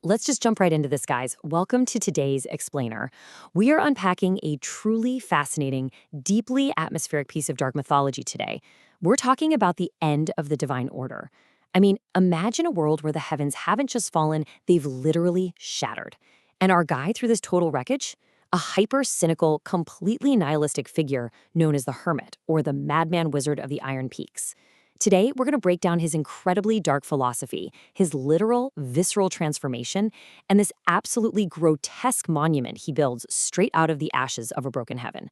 let's just jump right into this, guys. Welcome to today's Explainer. We are unpacking a truly fascinating, deeply atmospheric piece of dark mythology today. We're talking about the end of the divine order. I mean, imagine a world where the heavens haven't just fallen, they've literally shattered. And our guide through this total wreckage? A hyper-cynical, completely nihilistic figure known as the Hermit, or the madman wizard of the Iron Peaks. Today, we're going to break down his incredibly dark philosophy, his literal, visceral transformation, and this absolutely grotesque monument he builds straight out of the ashes of a broken heaven.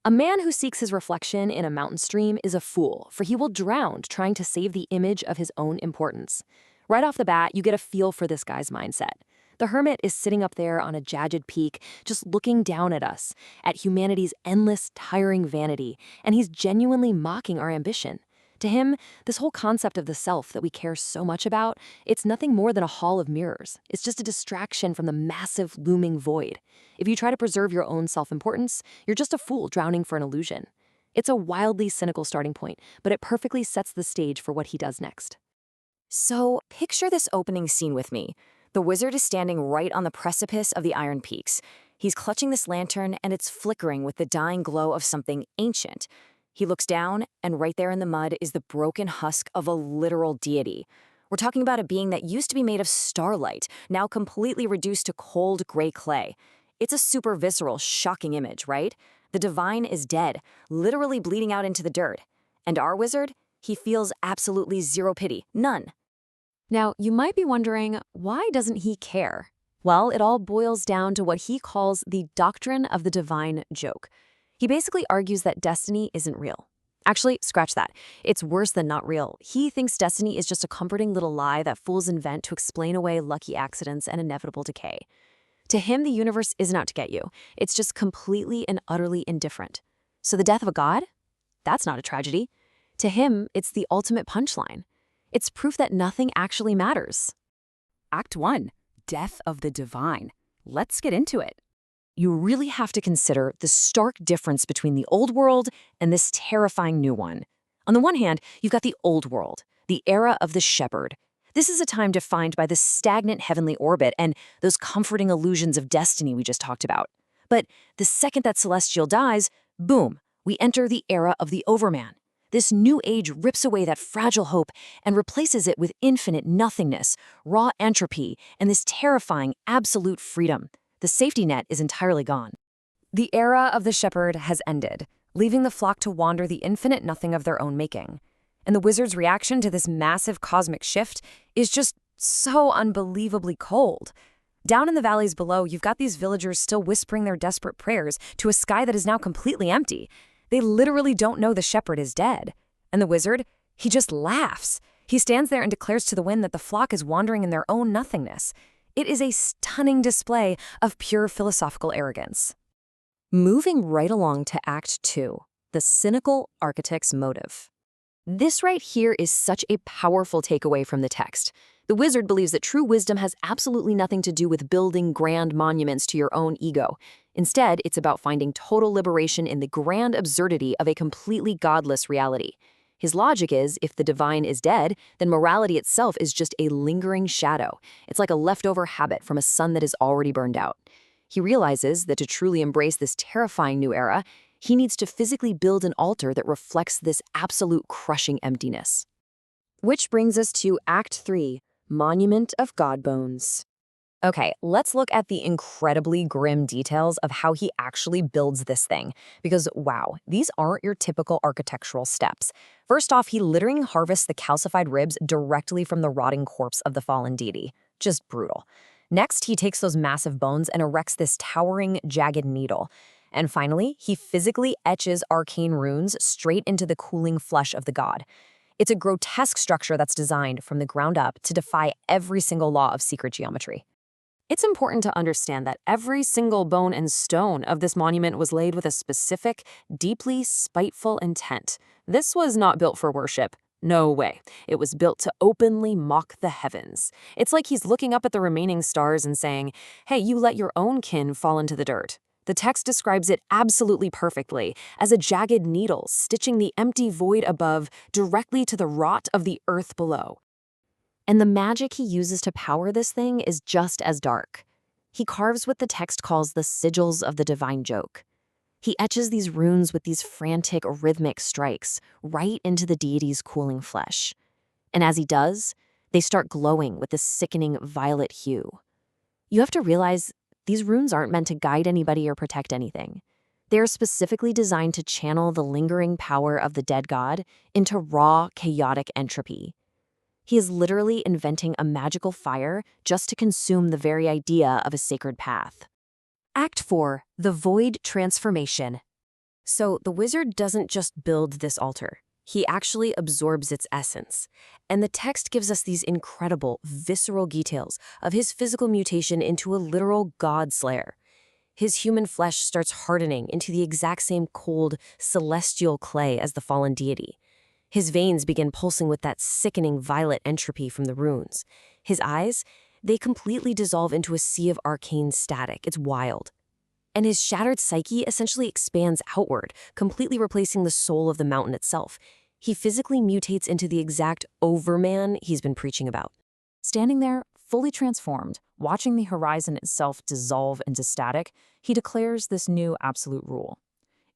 A man who seeks his reflection in a mountain stream is a fool, for he will drown trying to save the image of his own importance. Right off the bat, you get a feel for this guy's mindset. The hermit is sitting up there on a jagged peak, just looking down at us, at humanity's endless, tiring vanity, and he's genuinely mocking our ambition. To him, this whole concept of the self that we care so much about, it's nothing more than a hall of mirrors. It's just a distraction from the massive, looming void. If you try to preserve your own self-importance, you're just a fool drowning for an illusion. It's a wildly cynical starting point, but it perfectly sets the stage for what he does next. So, picture this opening scene with me. The wizard is standing right on the precipice of the Iron Peaks. He's clutching this lantern, and it's flickering with the dying glow of something ancient. He looks down, and right there in the mud is the broken husk of a literal deity. We're talking about a being that used to be made of starlight, now completely reduced to cold gray clay. It's a super visceral, shocking image, right? The divine is dead, literally bleeding out into the dirt. And our wizard? He feels absolutely zero pity, none. Now, you might be wondering, why doesn't he care? Well, it all boils down to what he calls the doctrine of the divine joke. He basically argues that destiny isn't real. Actually, scratch that. It's worse than not real. He thinks destiny is just a comforting little lie that fools invent to explain away lucky accidents and inevitable decay. To him, the universe isn't out to get you. It's just completely and utterly indifferent. So the death of a god? That's not a tragedy. To him, it's the ultimate punchline. It's proof that nothing actually matters. Act 1. Death of the Divine. Let's get into it. You really have to consider the stark difference between the old world and this terrifying new one. On the one hand, you've got the old world, the era of the shepherd. This is a time defined by the stagnant heavenly orbit and those comforting illusions of destiny we just talked about. But the second that celestial dies, boom, we enter the era of the overman. This new age rips away that fragile hope and replaces it with infinite nothingness, raw entropy, and this terrifying absolute freedom. The safety net is entirely gone. The era of the shepherd has ended, leaving the flock to wander the infinite nothing of their own making. And the wizard's reaction to this massive cosmic shift is just so unbelievably cold. Down in the valleys below, you've got these villagers still whispering their desperate prayers to a sky that is now completely empty. They literally don't know the shepherd is dead. And the wizard, he just laughs. He stands there and declares to the wind that the flock is wandering in their own nothingness. It is a stunning display of pure philosophical arrogance. Moving right along to Act 2, the cynical architect's motive. This right here is such a powerful takeaway from the text. The wizard believes that true wisdom has absolutely nothing to do with building grand monuments to your own ego. Instead, it's about finding total liberation in the grand absurdity of a completely godless reality. His logic is, if the divine is dead, then morality itself is just a lingering shadow. It's like a leftover habit from a sun that is already burned out. He realizes that to truly embrace this terrifying new era, he needs to physically build an altar that reflects this absolute crushing emptiness. Which brings us to Act 3, Monument of God Bones. Okay, let's look at the incredibly grim details of how he actually builds this thing. Because, wow, these aren't your typical architectural steps. First off, he literally harvests the calcified ribs directly from the rotting corpse of the fallen deity. Just brutal. Next, he takes those massive bones and erects this towering, jagged needle. And finally, he physically etches arcane runes straight into the cooling flesh of the god. It's a grotesque structure that's designed from the ground up to defy every single law of secret geometry. It's important to understand that every single bone and stone of this monument was laid with a specific, deeply spiteful intent. This was not built for worship. No way. It was built to openly mock the heavens. It's like he's looking up at the remaining stars and saying, hey, you let your own kin fall into the dirt. The text describes it absolutely perfectly, as a jagged needle stitching the empty void above directly to the rot of the earth below. And the magic he uses to power this thing is just as dark. He carves what the text calls the sigils of the divine joke. He etches these runes with these frantic, rhythmic strikes right into the deity's cooling flesh. And as he does, they start glowing with this sickening violet hue. You have to realize these runes aren't meant to guide anybody or protect anything. They are specifically designed to channel the lingering power of the dead god into raw, chaotic entropy. He is literally inventing a magical fire just to consume the very idea of a sacred path. Act 4. The Void Transformation. So the wizard doesn't just build this altar. He actually absorbs its essence. And the text gives us these incredible, visceral details of his physical mutation into a literal god slayer. His human flesh starts hardening into the exact same cold, celestial clay as the fallen deity. His veins begin pulsing with that sickening violet entropy from the runes. His eyes, they completely dissolve into a sea of arcane static. It's wild. And his shattered psyche essentially expands outward, completely replacing the soul of the mountain itself. He physically mutates into the exact overman he's been preaching about. Standing there, fully transformed, watching the horizon itself dissolve into static, he declares this new absolute rule.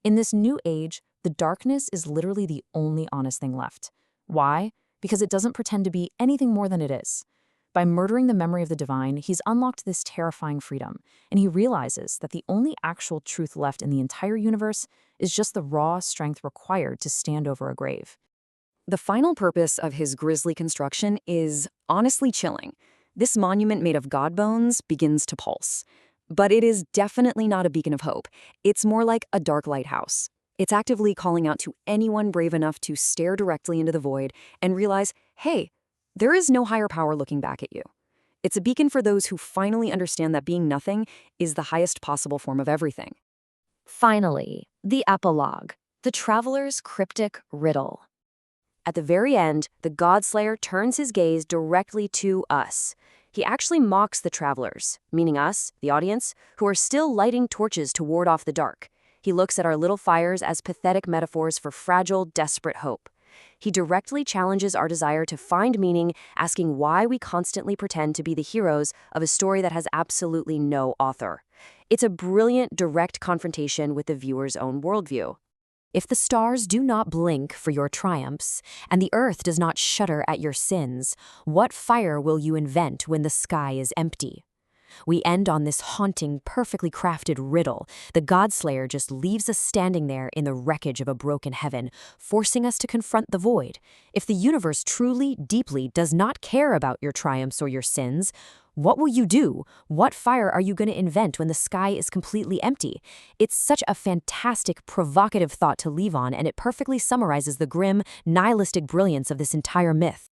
In this new age, the darkness is literally the only honest thing left. Why? Because it doesn't pretend to be anything more than it is. By murdering the memory of the divine, he's unlocked this terrifying freedom, and he realizes that the only actual truth left in the entire universe is just the raw strength required to stand over a grave. The final purpose of his grisly construction is honestly chilling. This monument made of god bones begins to pulse. But it is definitely not a beacon of hope. It's more like a dark lighthouse. It's actively calling out to anyone brave enough to stare directly into the void and realize, hey, there is no higher power looking back at you. It's a beacon for those who finally understand that being nothing is the highest possible form of everything. Finally, the epilogue, the traveler's cryptic riddle. At the very end, the Godslayer turns his gaze directly to us. He actually mocks the travelers, meaning us, the audience, who are still lighting torches to ward off the dark. He looks at our little fires as pathetic metaphors for fragile, desperate hope. He directly challenges our desire to find meaning, asking why we constantly pretend to be the heroes of a story that has absolutely no author. It's a brilliant, direct confrontation with the viewer's own worldview. If the stars do not blink for your triumphs, and the earth does not shudder at your sins, what fire will you invent when the sky is empty? We end on this haunting, perfectly crafted riddle. The Godslayer just leaves us standing there in the wreckage of a broken heaven, forcing us to confront the void. If the universe truly, deeply does not care about your triumphs or your sins, what will you do? What fire are you going to invent when the sky is completely empty? It's such a fantastic, provocative thought to leave on, and it perfectly summarizes the grim, nihilistic brilliance of this entire myth.